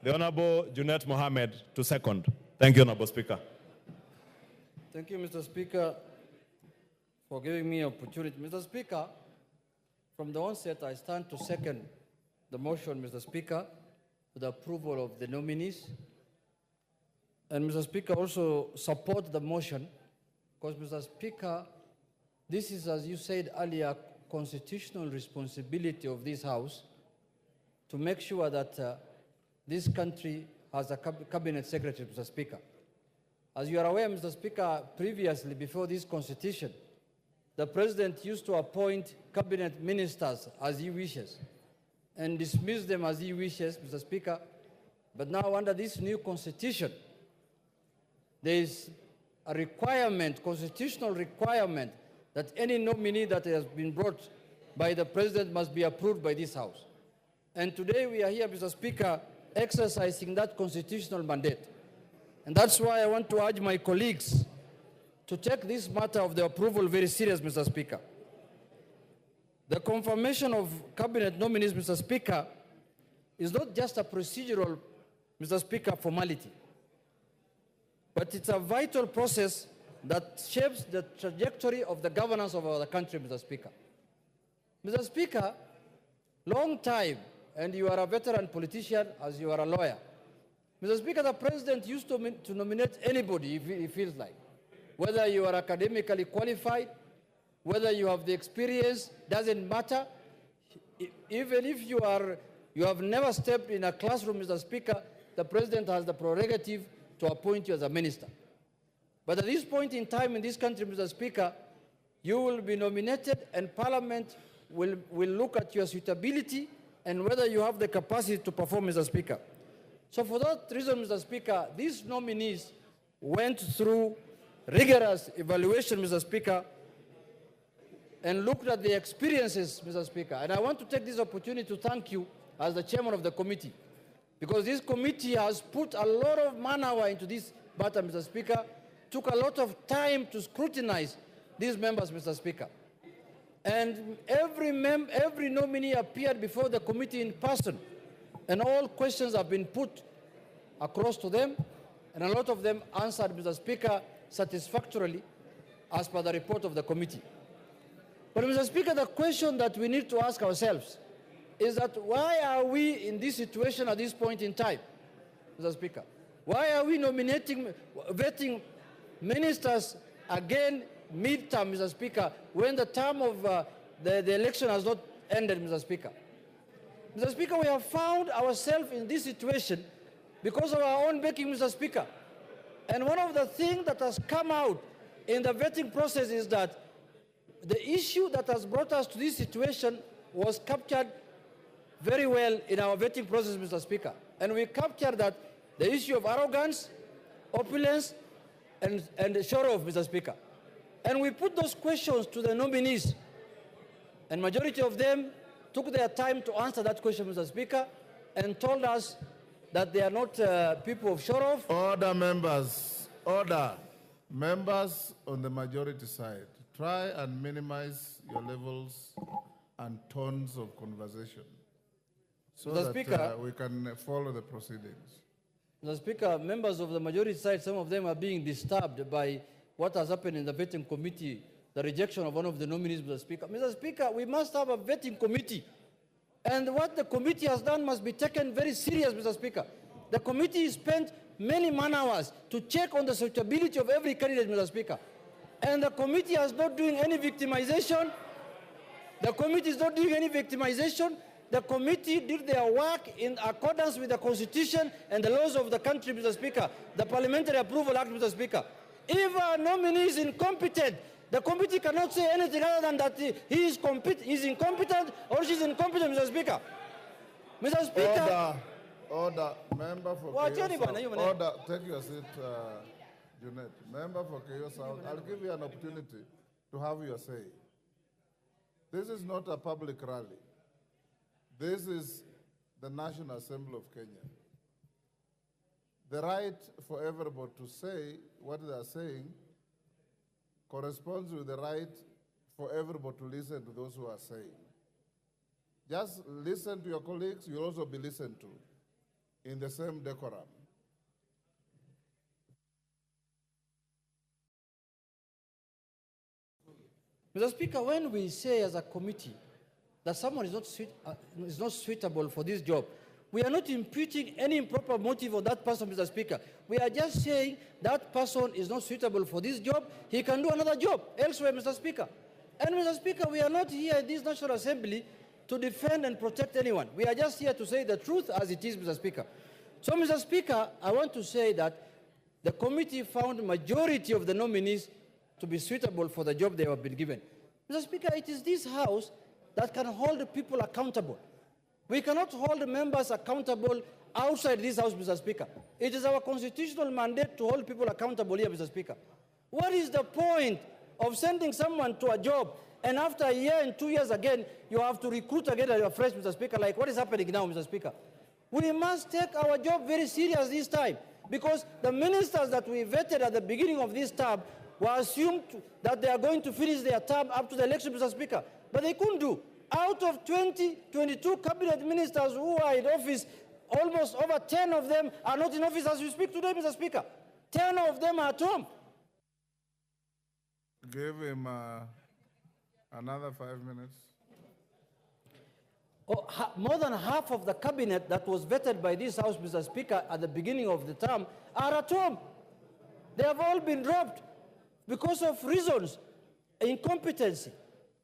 the Honorable Junet Mohamed to second. Thank you, Honorable Speaker. Thank you, Mr. Speaker, for giving me an opportunity. Mr. Speaker, from the onset, I stand to second the motion, Mr. Speaker, for the approval of the nominees. And Mr. Speaker, also support the motion, because Mr. Speaker, this is, as you said earlier, constitutional responsibility of this House to make sure that this country has a cabinet secretary, Mr. Speaker. As you are aware, Mr. Speaker, previously, before this constitution, the president used to appoint cabinet ministers as he wishes and dismiss them as he wishes, Mr. Speaker. But now, under this new constitution, there is a requirement, constitutional requirement, that any nominee that has been brought by the president must be approved by this House. And today we are here, Mr. Speaker, exercising that constitutional mandate. And that's why I want to urge my colleagues to take this matter of the approval very serious, Mr. Speaker. The confirmation of cabinet nominees, Mr. Speaker, is not just a procedural, Mr. Speaker, formality, but it's a vital process that shapes the trajectory of the governance of our country, Mr. Speaker. Mr. Speaker, long time, and you are a veteran politician as you are a lawyer. Mr. Speaker, the president used to nominate anybody if he feels like. Whether you are academically qualified, whether you have the experience, doesn't matter. Even if you have never stepped in a classroom, Mr. Speaker, the president has the prerogative to appoint you as a minister. But at this point in time in this country, Mr. Speaker, you will be nominated and Parliament will look at your suitability and whether you have the capacity to perform, Mr. Speaker. So for that reason, Mr. Speaker, these nominees went through rigorous evaluation, Mr. Speaker, and looked at the experiences, Mr. Speaker. And I want to take this opportunity to thank you as the chairman of the committee, because this committee has put a lot of man-hour into this matter, Mr. Speaker, took a lot of time to scrutinize these members, Mr. Speaker. And every nominee appeared before the committee in person, and all questions have been put across to them, and a lot of them answered, Mr. Speaker, satisfactorily as per the report of the committee. But, Mr. Speaker, the question that we need to ask ourselves is that why are we in this situation at this point in time, Mr. Speaker? Why are we vetting ministers again mid-term, Mr. Speaker, when the term of the election has not ended, Mr. Speaker? Mr. Speaker, we have found ourselves in this situation because of our own making, Mr. Speaker. And one of the things that has come out in the vetting process is that the issue that has brought us to this situation was captured very well in our vetting process, Mr. Speaker. And we captured that the issue of arrogance, opulence, and show-off, Mr. Speaker. And we put those questions to the nominees. And majority of them took their time to answer that question, Mr. Speaker, and told us that they are not people of show-off. Order, members. Order. Members on the majority side, try and minimize your levels and tones of conversation so Mr. Speaker, we can follow the proceedings. Mr. Speaker, members of the majority side, some of them are being disturbed by what has happened in the vetting committee, the rejection of one of the nominees, Mr. Speaker. Mr. Speaker, we must have a vetting committee. And what the committee has done must be taken very serious, Mr. Speaker. The committee spent many man-hours to check on the suitability of every candidate, Mr. Speaker. And the committee is not doing any victimization. The committee is not doing any victimization. The committee did their work in accordance with the Constitution and the laws of the country, Mr. Speaker, the Parliamentary Approval Act, Mr. Speaker. If a nominee is incompetent, the committee cannot say anything other than that he is incompetent or she is incompetent, Mr. Speaker. Mr. Speaker. Order. Member for Order. Take your seat, Junet. Member for Keyo South. I'll give you an opportunity to have your say. This is not a public rally. This is the National Assembly of Kenya. The right for everybody to say what they are saying corresponds with the right for everybody to listen to those who are saying. Just listen to your colleagues, you'll also be listened to. in the same decorum. Mr. Speaker, when we say as a committee that someone is not suitable for this job, we are not imputing any improper motive of that person, Mr. Speaker. We are just saying that person is not suitable for this job. He can do another job elsewhere, Mr. Speaker. And, Mr. Speaker, we are not here in this National Assembly to defend and protect anyone. We are just here to say the truth as it is, Mr. Speaker. So, Mr. Speaker, I want to say that the committee found majority of the nominees to be suitable for the job they have been given. Mr. Speaker, it is this House that can hold people accountable. We cannot hold members accountable outside this House, Mr. Speaker. It is our constitutional mandate to hold people accountable here, Mr. Speaker. What is the point of sending someone to a job and after a year and 2 years again, you have to recruit again and you're fresh, Mr. Speaker, like what is happening now, Mr. Speaker? We must take our job very serious this time because the ministers that we vetted at the beginning of this term were assumed that they are going to finish their term up to the election, Mr. Speaker, but they couldn't do. Out of 22 cabinet ministers who are in office, almost over 10 of them are not in office as we speak today, Mr. Speaker. 10 of them are at home. Give him another 5 minutes. More than half of the cabinet that was vetted by this House, Mr. Speaker, at the beginning of the term are at home. They have all been dropped because of reasons, incompetency,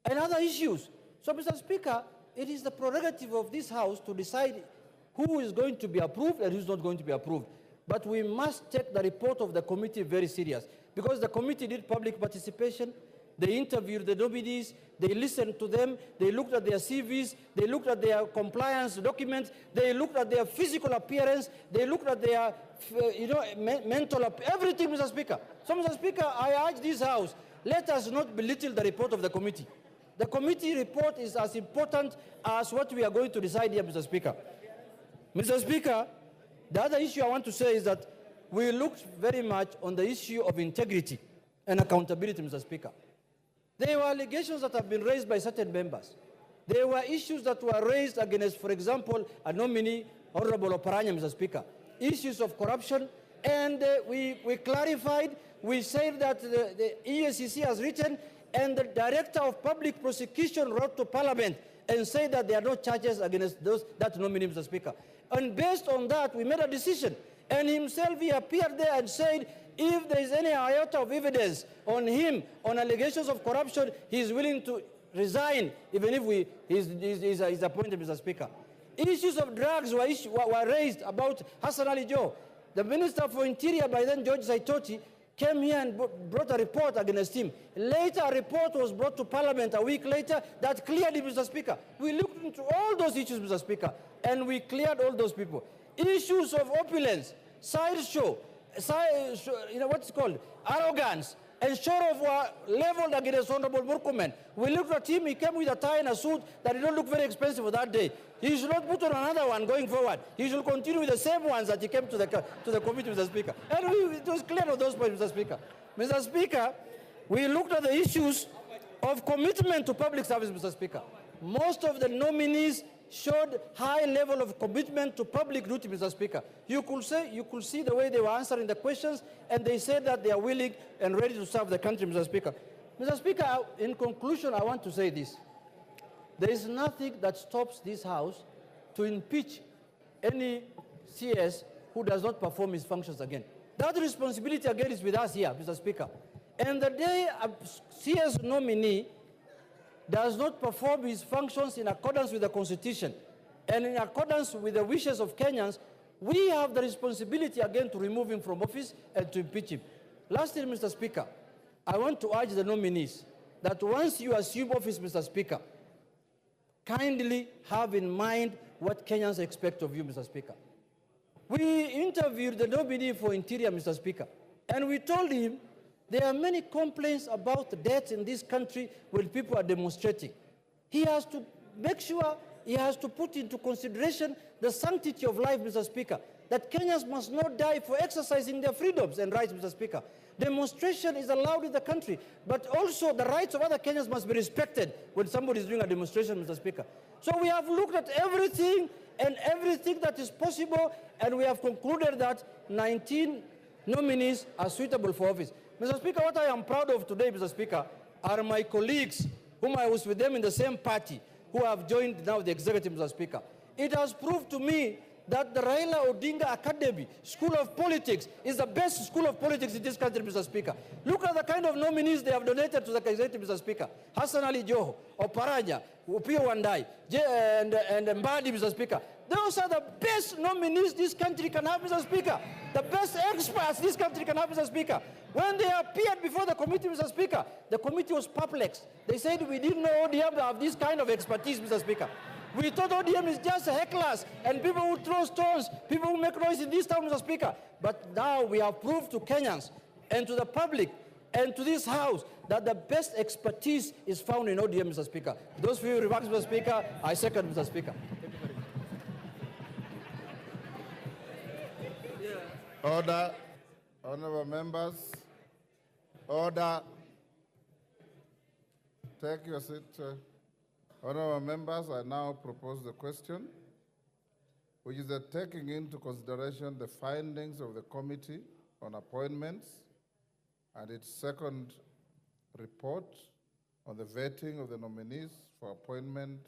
and other issues. So, Mr. Speaker, it is the prerogative of this House to decide who is going to be approved and who is not going to be approved. But we must take the report of the committee very serious because the committee did public participation. They interviewed the nominees, they listened to them, they looked at their CVs, they looked at their compliance documents, they looked at their physical appearance, they looked at their mental everything, Mr. Speaker. So, Mr. Speaker, I urge this House, let us not belittle the report of the committee. The committee report is as important as what we are going to decide here, Mr. Speaker. Mr. Speaker, the other issue I want to say is that we looked very much on the issue of integrity and accountability, Mr. Speaker. There were allegations that have been raised by certain members. There were issues that were raised against, for example, a nominee, Honorable Oparanya, Mr. Speaker. Issues of corruption, and we clarified, we said that the EACC has written, and the Director of Public Prosecution wrote to Parliament and said that there are no charges against that nominee, Mr. Speaker. And based on that, we made a decision. And himself, he appeared there and said, if there is any iota of evidence on him, on allegations of corruption, he is willing to resign, even if he's appointed, Mr. Speaker. Issues of drugs were raised about Hassan Ali Joe. The Minister for Interior, by then George Saitoti, came here and brought a report against him. Later, a report was brought to Parliament a week later that cleared him, Mr. Speaker. We looked into all those issues, Mr. Speaker, and we cleared all those people. Issues of opulence, sideshow, what's it called, arrogance, and sort of were leveled against Honorable Murkomen. We looked at him, he came with a tie and a suit that did not look very expensive for that day. He should not put on another one going forward. He should continue with the same ones that he came to the committee, Mr. Speaker. And it was clear of those points, Mr. Speaker. Mr. Speaker, we looked at the issues of commitment to public service, Mr. Speaker. Most of the nominees showed high level of commitment to public duty, Mr. Speaker. You could see the way they were answering the questions, and they said that they are willing and ready to serve the country, Mr. Speaker. Mr. Speaker, in conclusion, I want to say this. There is nothing that stops this House to impeach any CS who does not perform his functions again. That responsibility again is with us here, Mr. Speaker. And the day a CS nominee does not perform his functions in accordance with the Constitution and in accordance with the wishes of Kenyans, we have the responsibility again to remove him from office and to impeach him. Lastly, Mr. Speaker, I want to urge the nominees that once you assume office, Mr. Speaker, kindly have in mind what Kenyans expect of you, Mr. Speaker. We interviewed the nominee for Interior, Mr. Speaker, and we told him there are many complaints about deaths in this country when people are demonstrating. He has to make sure he has to put into consideration the sanctity of life, Mr. Speaker. that Kenyans must not die for exercising their freedoms and rights, Mr. Speaker. Demonstration is allowed in the country, but also the rights of other Kenyans must be respected when somebody is doing a demonstration, Mr. Speaker. So we have looked at everything and everything that is possible, and we have concluded that 19 nominees are suitable for office. Mr. Speaker, what I am proud of today, Mr. Speaker, are my colleagues whom I was with them in the same party who have joined now the executive, Mr. Speaker. It has proved to me that the Raila Odinga Academy School of Politics is the best school of politics in this country, Mr. Speaker. Look at the kind of nominees they have donated to the executive, Mr. Speaker. Hassan Ali Joho, Oparaja, Upio Wandai, and Mbadi, Mr. Speaker. Those are the best nominees this country can have, Mr. Speaker. The best experts this country can have, Mr. Speaker. When they appeared before the committee, Mr. Speaker, the committee was perplexed. They said, we didn't know ODM have this kind of expertise, Mr. Speaker. We thought ODM is just hecklers and people who throw stones, people who make noise in this town, Mr. Speaker. But now we have proved to Kenyans and to the public and to this House that the best expertise is found in ODM, Mr. Speaker. Those few remarks, Mr. Speaker, I second, Mr. Speaker. Order. Honorable members. Order. Take your seat. Honorable members, I now propose the question, which is that taking into consideration the findings of the Committee on Appointments and its second report on the vetting of the nominees for appointment